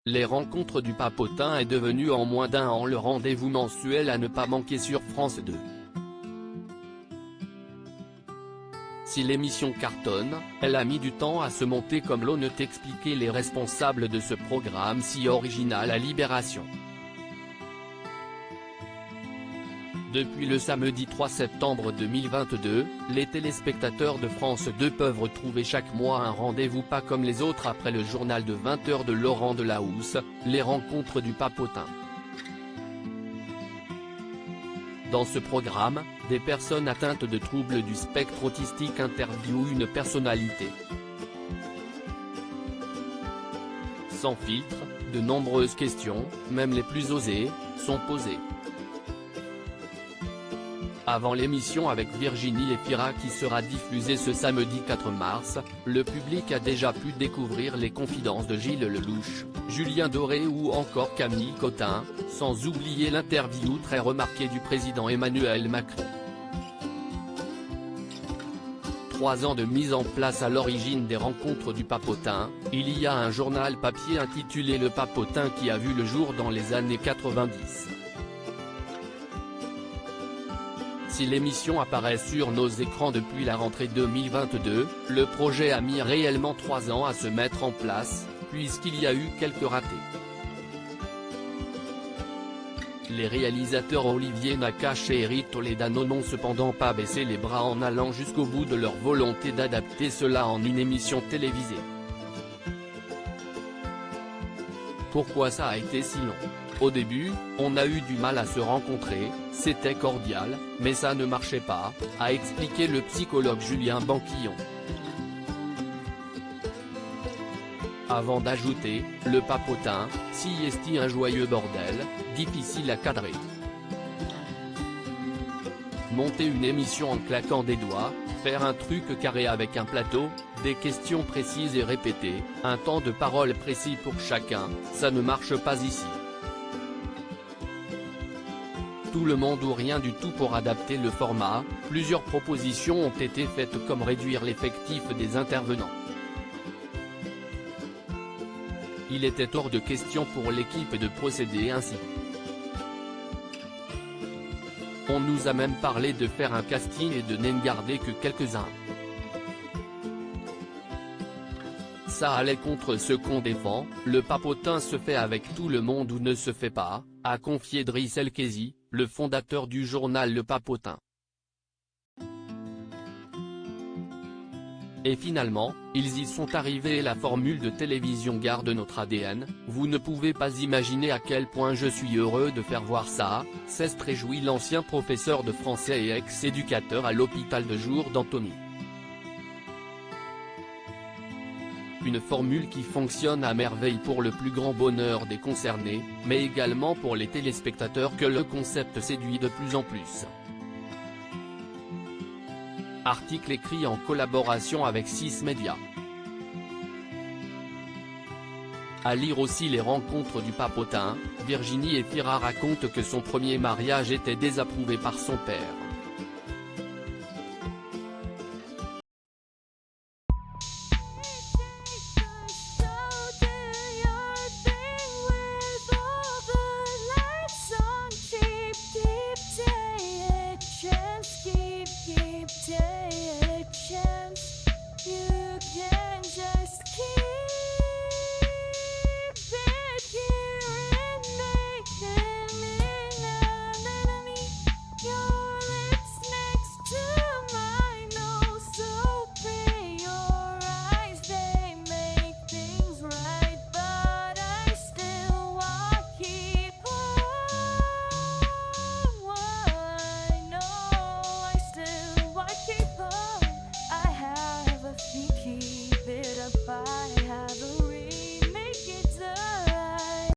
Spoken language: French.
Les rencontres du Papotin est devenu en moins d'un an le rendez-vous mensuel à ne pas manquer sur France 2. Si l'émission cartonne, elle a mis du temps à se monter comme l'ont expliqué les responsables de ce programme si original à Libération. Depuis le samedi 3 septembre 2022, les téléspectateurs de France 2 peuvent retrouver chaque mois un rendez-vous pas comme les autres après le journal de 20 h de Laurent Delahousse, les rencontres du Papotin. Dans ce programme, des personnes atteintes de troubles du spectre autistique interviewent une personnalité. Sans filtre, de nombreuses questions, même les plus osées, sont posées. Avant l'émission avec Virginie Efira qui sera diffusée ce samedi 4 mars, le public a déjà pu découvrir les confidences de Gilles Lelouch, Julien Doré ou encore Camille Cotin, sans oublier l'interview très remarquée du président Emmanuel Macron. 3 ans de mise en place à l'origine des rencontres du Papotin, il y a un journal papier intitulé Le Papotin qui a vu le jour dans les années 90. Si l'émission apparaît sur nos écrans depuis la rentrée 2022, le projet a mis réellement 3 ans à se mettre en place, puisqu'il y a eu quelques ratés. Les réalisateurs Olivier Nakache et Eric Toledano n'ont cependant pas baissé les bras en allant jusqu'au bout de leur volonté d'adapter cela en une émission télévisée. Pourquoi ça a été si long ? Au début, on a eu du mal à se rencontrer, c'était cordial, mais ça ne marchait pas, a expliqué le psychologue Julien Banquillon. Avant d'ajouter, le Papotin, si est un joyeux bordel, difficile à cadrer. Monter une émission en claquant des doigts, faire un truc carré avec un plateau, des questions précises et répétées, un temps de parole précis pour chacun, ça ne marche pas ici. Tout le monde ou rien du tout pour adapter le format, plusieurs propositions ont été faites comme réduire l'effectif des intervenants. Il était hors de question pour l'équipe de procéder ainsi. On nous a même parlé de faire un casting et de n'en garder que quelques-uns. Ça allait contre ce qu'on défend, le Papotin se fait avec tout le monde ou ne se fait pas, a confié Driss Elkezi, le fondateur du journal Le Papotin. Et finalement, ils y sont arrivés et la formule de télévision garde notre ADN, vous ne pouvez pas imaginer à quel point je suis heureux de faire voir ça, s'est réjoui l'ancien professeur de français et ex-éducateur à l'hôpital de jour d'Antony. Une formule qui fonctionne à merveille pour le plus grand bonheur des concernés, mais également pour les téléspectateurs que le concept séduit de plus en plus. Article écrit en collaboration avec 6 médias. À lire aussi les rencontres du Papotin, Virginie Efira raconte que son premier mariage était désapprouvé par son père.